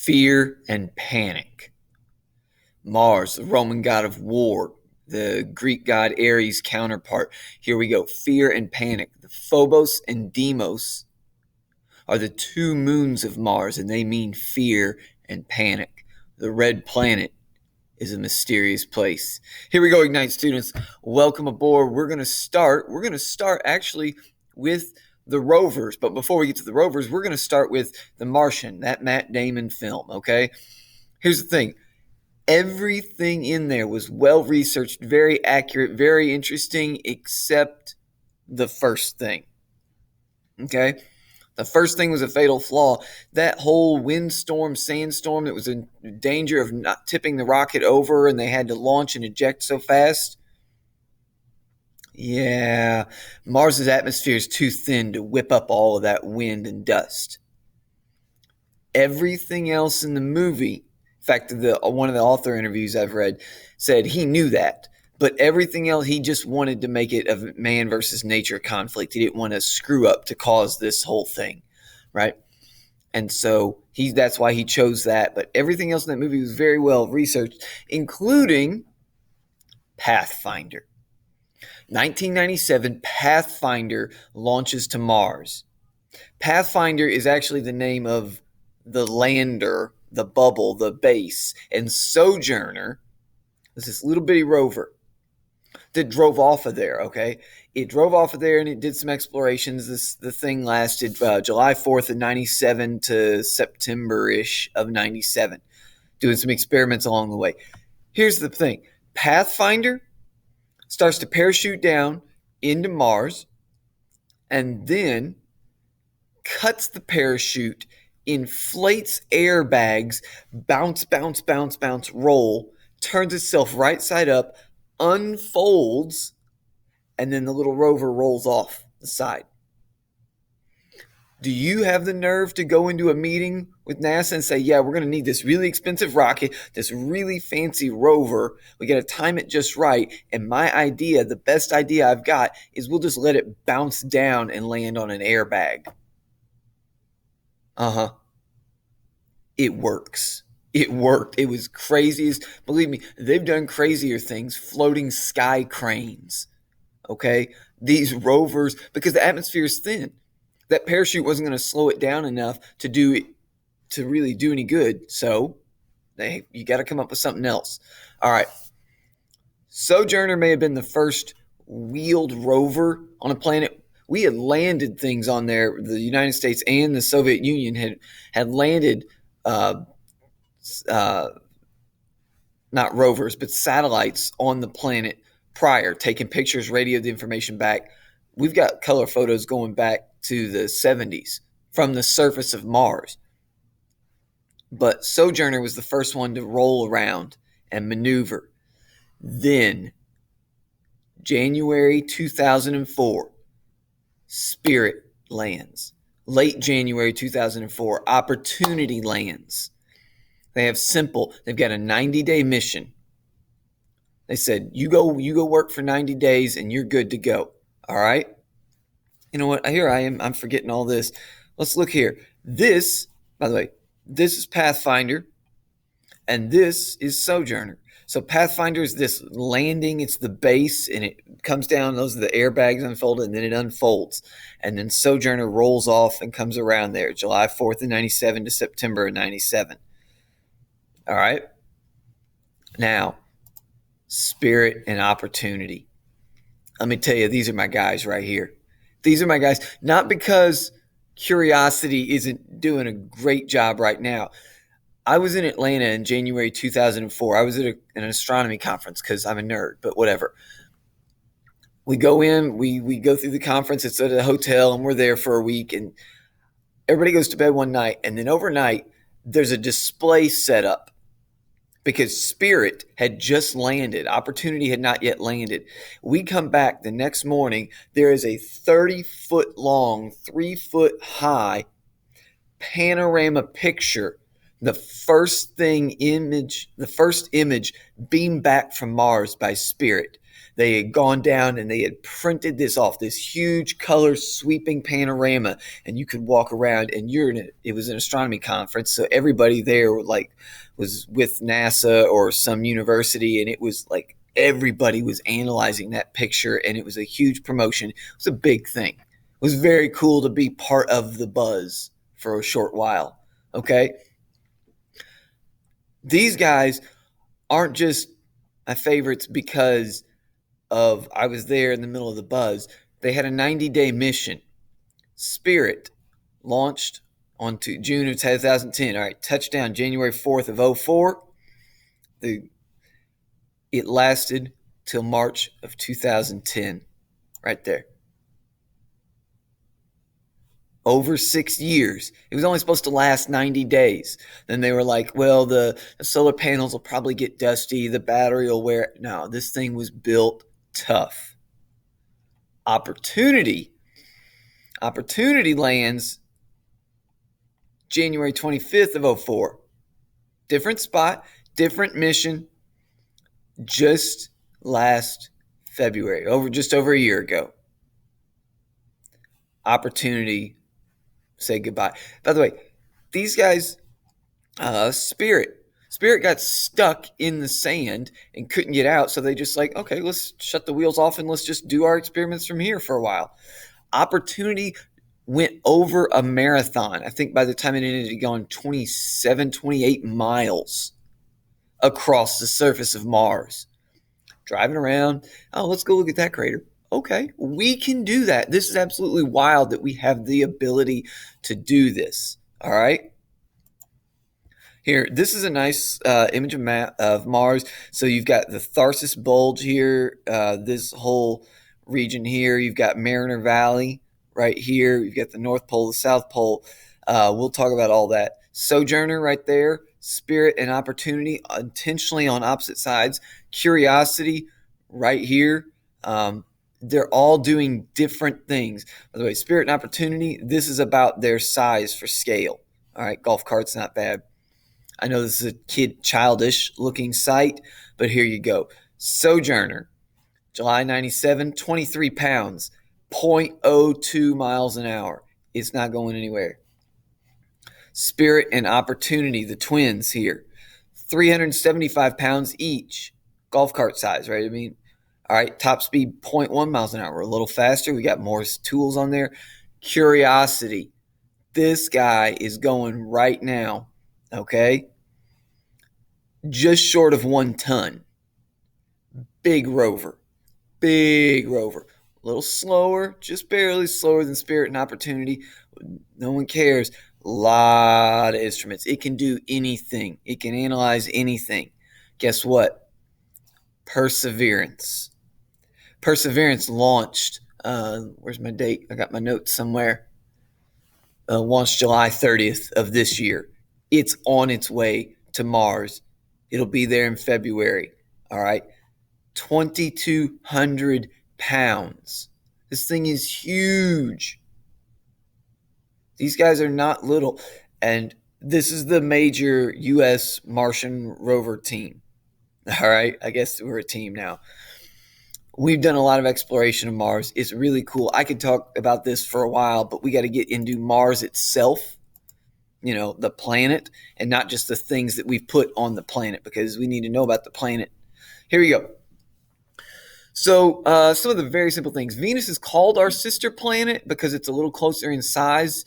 fear and panic. Mars, the Roman god of war, the Greek god Ares counterpart. Here we go. Fear and panic. The Phobos and Deimos are the two moons of Mars, and they mean fear and panic. The red planet is a mysterious place. Here we go, Ignite students. Welcome aboard. We're going to start actually with the rovers. But before we get to the rovers, we're going to start with The Martian, that Matt Damon film, okay? Here's the thing. Everything in there was well researched, very accurate, very interesting, except the first thing. Okay? The first thing was a fatal flaw. That whole windstorm, sandstorm that was in danger of not tipping the rocket over and they had to launch and eject so fast. Yeah, Mars's atmosphere is too thin to whip up all of that wind and dust. Everything else in the movie, in fact, one of the author interviews I've read said he knew that. But everything else, he just wanted to make it a man versus nature conflict. He didn't want to screw up to cause this whole thing, right? And so that's why he chose that. But everything else in that movie was very well researched, including Pathfinder. 1997, Pathfinder launches to Mars. Pathfinder is actually the name of the lander, the bubble, the base. And Sojourner was this little bitty rover that drove off of there, okay? It drove off of there and it did some explorations. The thing lasted July 4th of 97 to September-ish of 97, doing some experiments along the way. Here's the thing. Pathfinder starts to parachute down into Mars and then cuts the parachute, inflates airbags, bounce, roll, turns itself right side up, unfolds, and then the little rover rolls off the side. Do you have the nerve to go into a meeting with NASA and say, yeah, we're going to need this really expensive rocket, this really fancy rover. We got to time it just right. And my idea, the best idea I've got, is we'll just let it bounce down and land on an airbag. It works. It worked. It was craziest. Believe me, they've done crazier things, floating sky cranes. Okay? These rovers, because the atmosphere is thin. That parachute wasn't going to slow it down enough to really do any good. So you got to come up with something else. All right. Sojourner may have been the first wheeled rover on a planet. We had landed things on there. The United States and the Soviet Union had landed not rovers, but satellites on the planet prior, taking pictures, radioed the information back. We've got color photos going back to the 70s from the surface of Mars. But Sojourner was the first one to roll around and maneuver. Then, January 2004, Spirit lands. Late January 2004, Opportunity lands. They've got a 90-day mission. They said, you go work for 90 days and you're good to go. All right? You know what? Here I am. I'm forgetting all this. Let's look here. This, by the way, this is Pathfinder and this is Sojourner. So Pathfinder is this landing. It's the base and it comes down. Those are the airbags unfolded and then it unfolds. And then Sojourner rolls off and comes around there, July 4th of 97 to September of 97. All right. Now, Spirit and Opportunity. Let me tell you, these are my guys right here. These are my guys. Not because Curiosity isn't doing a great job right now. I was in Atlanta in January 2004. I was at an astronomy conference because I'm a nerd, but whatever. We go in, we go through the conference. It's at a hotel, and we're there for a week. And everybody goes to bed one night, and then overnight, there's a display set up because Spirit had just landed. Opportunity had not yet landed. We come back the next morning. There is a 30-foot long, 3-foot high panorama picture. The first image beamed back from Mars by Spirit. They had gone down and they had printed this off, this huge color sweeping panorama, and you could walk around. And it was an astronomy conference, so everybody there was with NASA or some university, and it was like everybody was analyzing that picture, and it was a huge promotion. It was a big thing. It was very cool to be part of the buzz for a short while. Okay, these guys aren't just my favorites because of I was there in the middle of the buzz. They had a 90-day mission. Spirit launched on June of 2010. All right, touchdown January 4th of 04. It lasted till March of 2010. Right there. Over 6 years. It was only supposed to last 90 days. Then they were like, well, the solar panels will probably get dusty. The battery will wear. No, this thing was built tough. Opportunity lands January 25th of 04. Different spot, different mission, just last February, just over a year ago. Opportunity say goodbye. By the way, these guys, Spirit got stuck in the sand and couldn't get out, so they just like, okay, let's shut the wheels off and let's just do our experiments from here for a while. Opportunity went over a marathon. I think by the time it ended, it had gone 27, 28 miles across the surface of Mars. Driving around, oh, let's go look at that crater. Okay, we can do that. This is absolutely wild that we have the ability to do this. All right. Here, this is a nice image of Mars. So you've got the Tharsis Bulge here, this whole region here. You've got Mariner Valley right here. You've got the North Pole, the South Pole. We'll talk about all that. Sojourner right there. Spirit and Opportunity intentionally on opposite sides. Curiosity right here. They're all doing different things. By the way, Spirit and Opportunity, this is about their size for scale. All right, golf cart's not bad. I know this is a childish looking site, but here you go. Sojourner, July 97, 23 pounds, 0.02 miles an hour. It's not going anywhere. Spirit and Opportunity, the twins here, 375 pounds each, golf cart size, right? I mean, all right, top speed 0.1 miles an hour. We're a little faster. We got more tools on there. Curiosity, this guy is going right now, okay? Just short of 1 ton. Big rover. A little slower, just barely slower than Spirit and Opportunity. No one cares. A lot of instruments. It can do anything. It can analyze anything. Guess what? Perseverance launched. Where's my date? I got my notes somewhere. Launched July 30th of this year. It's on its way to Mars. It'll be there in February. All right. 2,200 pounds. This thing is huge. These guys are not little. And this is the major U.S. Martian rover team. All right. I guess we're a team now. We've done a lot of exploration of Mars. It's really cool. I could talk about this for a while, but we got to get into Mars itself, the planet, and not just the things that we've put on the planet, because we need to know about the planet. Here we go. So some of the very simple things. Venus is called our sister planet because it's a little closer in size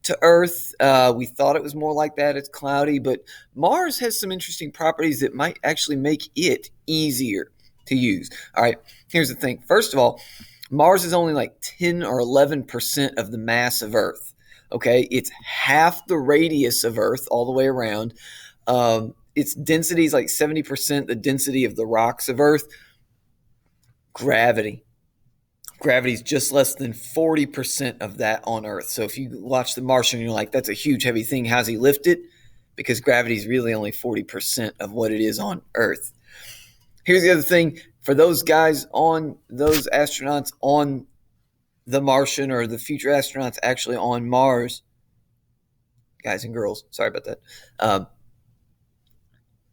to Earth. We thought it was more like that. It's cloudy, but Mars has some interesting properties that might actually make it easier to use. All right, here's the thing. First of all, Mars is only like 10 or 11% of the mass of Earth. Okay, it's half the radius of Earth all the way around. Its density is like 70% the density of the rocks of Earth. Gravity is just less than 40% of that on Earth. So if you watch The Martian, you're like, that's a huge heavy thing. How's he lift it? Because gravity is really only 40% of what it is on Earth. Here's the other thing. For those guys those astronauts on The Martian, or the future astronauts actually on Mars, guys and girls, sorry about that.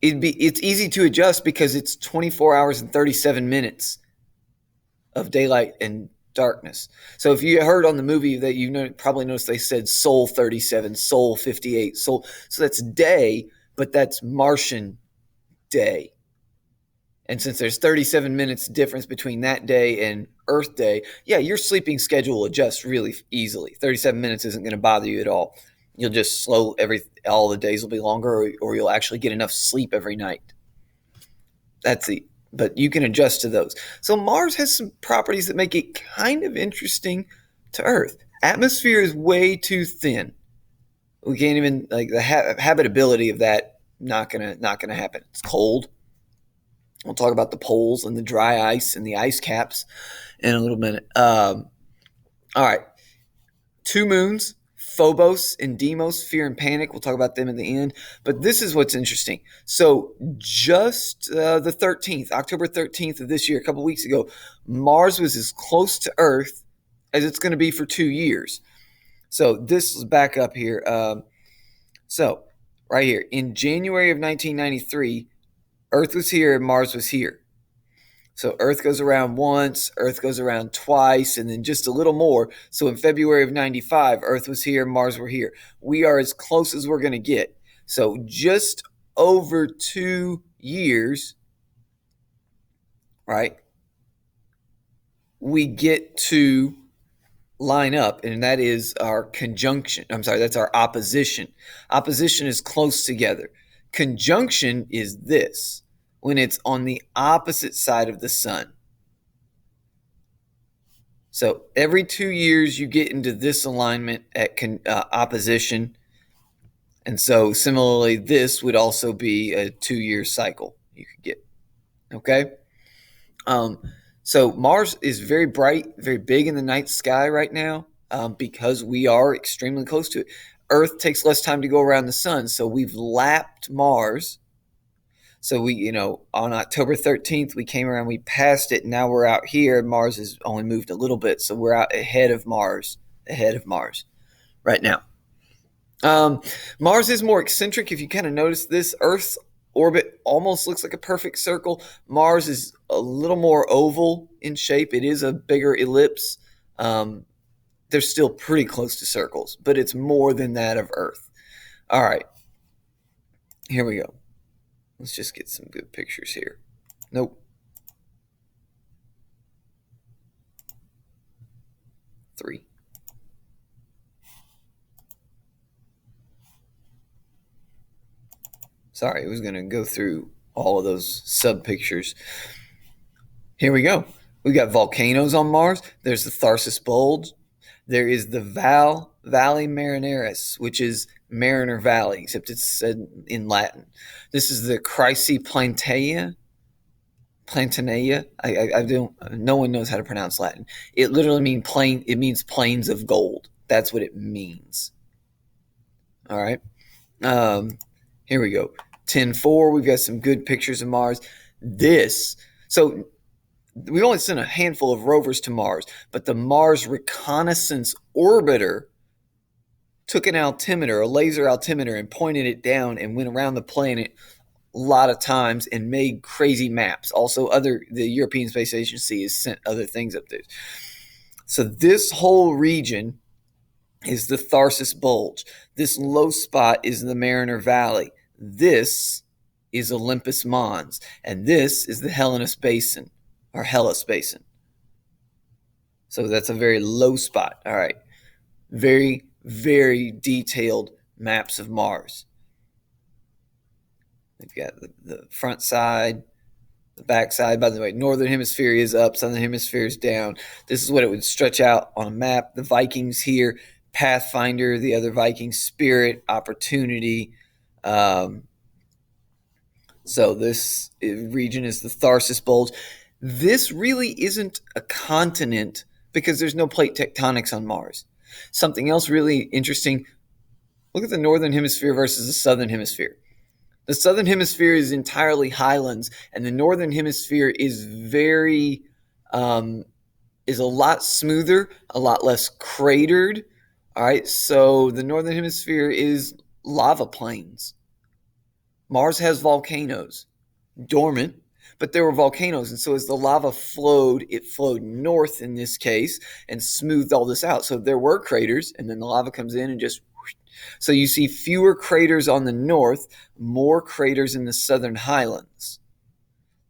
It's easy to adjust because it's 24 hours and 37 minutes of daylight and darkness. So if you heard on the movie that probably noticed they said Sol 37, Sol 58, Sol. So that's day, but that's Martian day. And since there's 37 minutes difference between that day and Earth day, yeah, your sleeping schedule will adjust really easily. 37 minutes isn't going to bother you at all. You'll just all the days will be longer, or you'll actually get enough sleep every night. But you can adjust to those. So Mars has some properties that make it kind of interesting to Earth. Atmosphere is way too thin. We can't even, like, the habitability of that, not gonna happen. It's cold. We'll talk about the poles and the dry ice and the ice caps in a little minute. All right. 2 moons, Phobos and Deimos, fear and panic. We'll talk about them in the end. But this is what's interesting. So just the 13th, October 13th of this year, a couple weeks ago, Mars was as close to Earth as it's going to be for 2 years. So this is back up here. So right here, in January of 1993, Earth was here and Mars was here. So Earth goes around once, Earth goes around twice, and then just a little more. So in February of 95, Earth was here, Mars were here. We are as close as we're going to get. So just over 2 years, right, we get to line up, and that is our conjunction. I'm sorry, that's our opposition. Opposition is close together. Conjunction is this, when it's on the opposite side of the sun. So every 2 years you get into this alignment at opposition. And so similarly, this would also be a 2-year cycle you could get. Okay? So Mars is very bright, very big in the night sky right now because we are extremely close to it. Earth takes less time to go around the sun, so we've lapped Mars. So we, on October 13th, we came around, we passed it, and now we're out here. Mars has only moved a little bit, so we're out ahead of Mars right now. Mars is more eccentric. If you kind of notice this, Earth's orbit almost looks like a perfect circle. Mars is a little more oval in shape. It is a bigger ellipse. They're still pretty close to circles, but it's more than that of Earth. All right, here we go. Let's just get some good pictures here. Nope. 3. Sorry, I was going to go through all of those sub pictures. Here we go. We've got volcanoes on Mars. There's the Tharsis Bulge. There is the Valley Marineris, which is Mariner Valley, except it's said in Latin. This is the Chrysi Plantanea. I don't. No one knows how to pronounce Latin. It literally means plain. It means plains of gold. That's what it means. All right. Here we go. 10-4. We've got some good pictures of Mars. So we've only sent a handful of rovers to Mars, but the Mars Reconnaissance Orbiter took an altimeter, a laser altimeter, and pointed it down and went around the planet a lot of times and made crazy maps. Also, the European Space Agency has sent other things up there. So this whole region is the Tharsis Bulge. This low spot is the Mariner Valley. This is Olympus Mons, and this is the Hellas Basin. So that's a very low spot. All right. Very, very detailed maps of Mars. We've got the front side, the back side. By the way, northern hemisphere is up, southern hemisphere is down. This is what it would stretch out on a map. The Vikings here, Pathfinder, the other Vikings, Spirit, Opportunity. So this region is the Tharsis Bulge. This really isn't a continent because there's no plate tectonics on Mars. Something else really interesting, look at the northern hemisphere versus the southern hemisphere. The southern hemisphere is entirely highlands, and the northern hemisphere is is a lot smoother, a lot less cratered. All right, so the northern hemisphere is lava plains. Mars has volcanoes, dormant, But there were volcanoes, and so as the lava flowed, it flowed north in this case and smoothed all this out. So there were craters, and then the lava comes in and just whoosh. So you see fewer craters on the north, more craters in the southern highlands.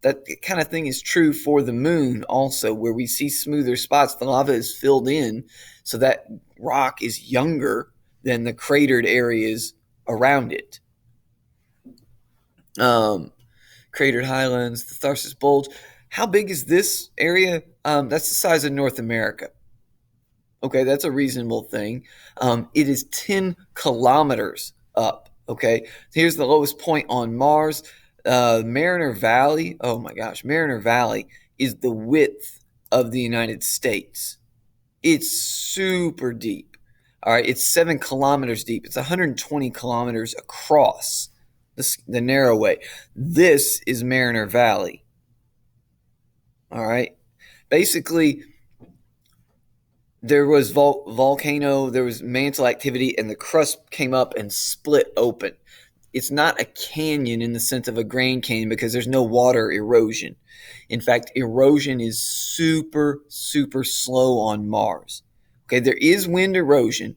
That kind of thing is true for the moon also, where we see smoother spots. The lava is filled in, so that rock is younger than the cratered areas around it. Cratered highlands, the Tharsis Bulge. How big is this area? That's the size of North America. Okay, that's a reasonable thing. It is 10 kilometers up. Okay, here's the lowest point on Mars. Mariner Valley. Oh my gosh, Mariner Valley is the width of the United States. It's super deep. All right, it's 7 kilometers deep. It's 120 kilometers across the narrow way. This is Mariner Valley. All right. Basically, there was volcano, there was mantle activity, and the crust came up and split open. It's not a canyon in the sense of a Grand Canyon because there's no water erosion. In fact, erosion is super, super slow on Mars. Okay, there is wind erosion.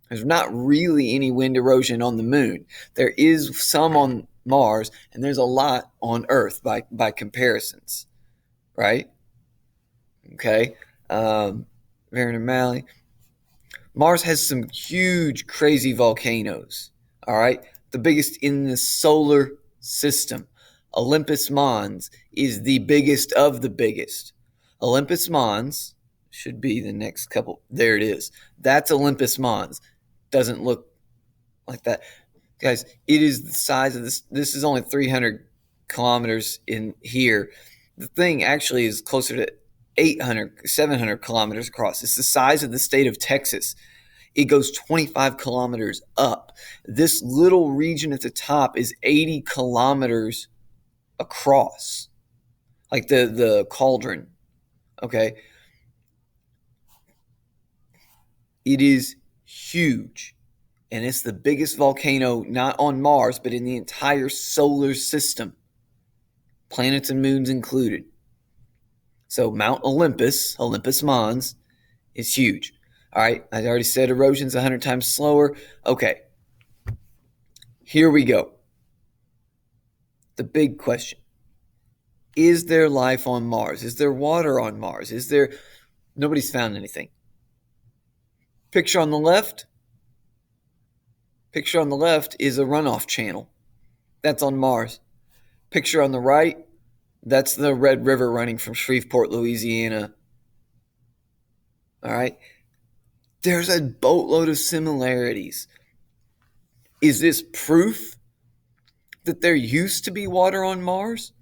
There's not really any wind erosion on the moon. There is some on Mars, and there's a lot on Earth by comparisons, right? Okay. Mariner Valley. Mars has some huge, crazy volcanoes, all right? The biggest in the solar system. Olympus Mons is the biggest of the biggest. Olympus Mons should be the next couple. There it is. That's Olympus Mons. Doesn't look like that. Guys, it is the size of this. This is only 300 kilometers in here. The thing actually is closer to 800, 700 kilometers across. It's the size of the state of Texas. It goes 25 kilometers up. This little region at the top is 80 kilometers across, like the cauldron. Okay. It is huge. And it's the biggest volcano, not on Mars, but in the entire solar system, planets and moons included. So Mount Olympus, Olympus Mons, is huge. All right, I already said erosion's 100 times slower. Okay, here we go. The big question. Is there life on Mars? Is there water on Mars? Nobody's found anything. Picture on the left is a runoff channel. That's on Mars. Picture on the right, that's the Red River running from Shreveport, Louisiana. All right. There's a boatload of similarities. Is this proof that there used to be water on Mars?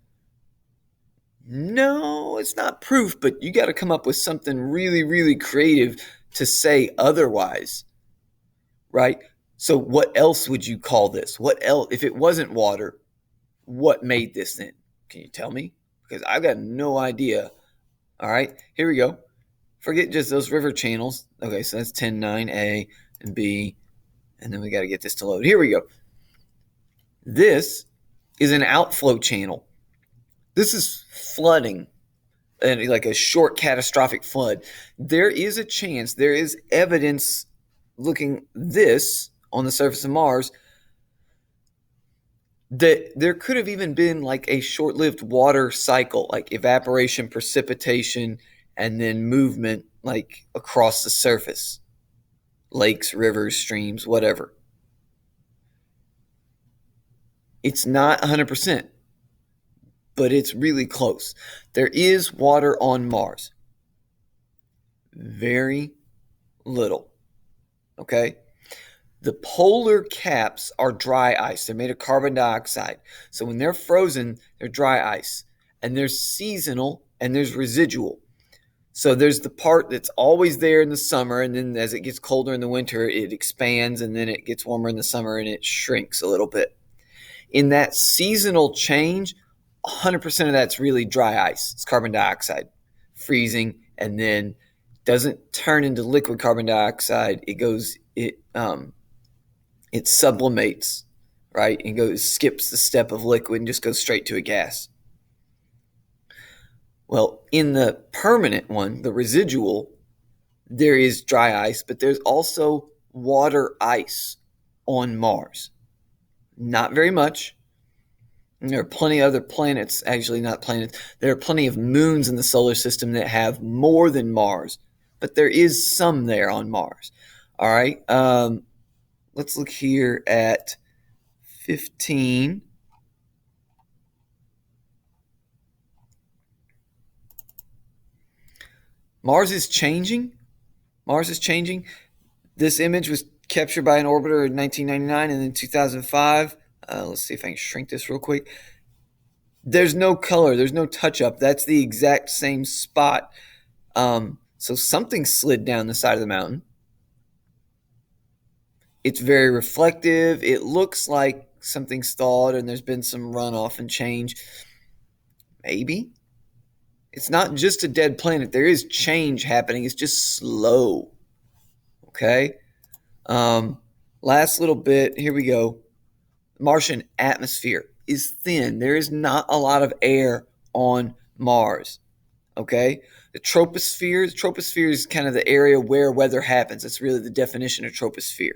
No, it's not proof, but you got to come up with something really, really creative to say otherwise, right? So what else would you call this? What else, if it wasn't water, what made this then? Can you tell me? Because I've got no idea. All right, here we go. Forget just those river channels. Okay, so that's 10.9A and B, and then we got to get this to load. Here we go. This is an outflow channel. This is flooding, and like a short catastrophic flood. There is a chance, there is evidence looking this on the surface of Mars that there could have even been like a short-lived water cycle, like evaporation, precipitation, and then movement like across the surface. Lakes, rivers, streams, whatever. It's not 100%, but it's really close. There is water on Mars. Very little. Okay? The polar caps are dry ice. They're made of carbon dioxide. So when they're frozen, they're dry ice. And there's seasonal and there's residual. So there's the part that's always there in the summer, and then as it gets colder in the winter, it expands, and then it gets warmer in the summer, and it shrinks a little bit. In that seasonal change, 100% of that's really dry ice. It's carbon dioxide freezing, and then doesn't turn into liquid carbon dioxide. It sublimates, right? And skips the step of liquid and just goes straight to a gas. Well, in the permanent one, the residual, there is dry ice, but there's also water ice on Mars. Not very much. And there are plenty of other planets, actually, not planets. There are plenty of moons in the solar system that have more than Mars, but there is some there on Mars. All right. Let's look here at 15. Mars is changing. Mars is changing. This image was captured by an orbiter in 1999 and then 2005. Let's see if I can shrink this real quick. There's no color. There's no touch up. That's the exact same spot. So something slid down the side of the mountain. It's very reflective. It looks like something stalled and there's been some runoff and change. Maybe. It's not just a dead planet. There is change happening. It's just slow. Okay. Last little bit. Here we go. Martian atmosphere is thin. There is not a lot of air on Mars. Okay. The troposphere is kind of the area where weather happens. That's really the definition of troposphere.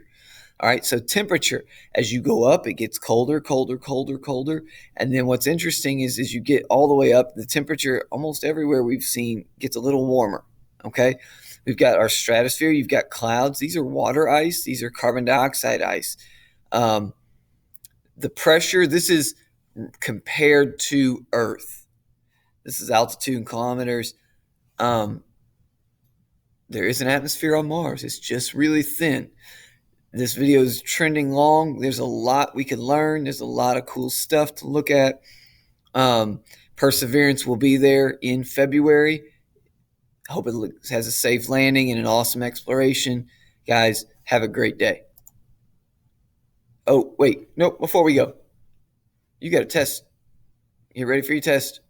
All right, so temperature, as you go up, it gets colder, colder, colder, colder. And then what's interesting is as you get all the way up, the temperature almost everywhere we've seen gets a little warmer. Okay, we've got our stratosphere, you've got clouds. These are water ice, these are carbon dioxide ice. The pressure, this is compared to Earth. This is altitude in kilometers. There is an atmosphere on Mars. It's just really thin. This video is trending long. There's a lot we can learn. There's a lot of cool stuff to look at. Perseverance will be there in February. I hope it has a safe landing and an awesome exploration. Guys, have a great day. Oh, wait. Nope. Before we go, you got a test. You ready for your test?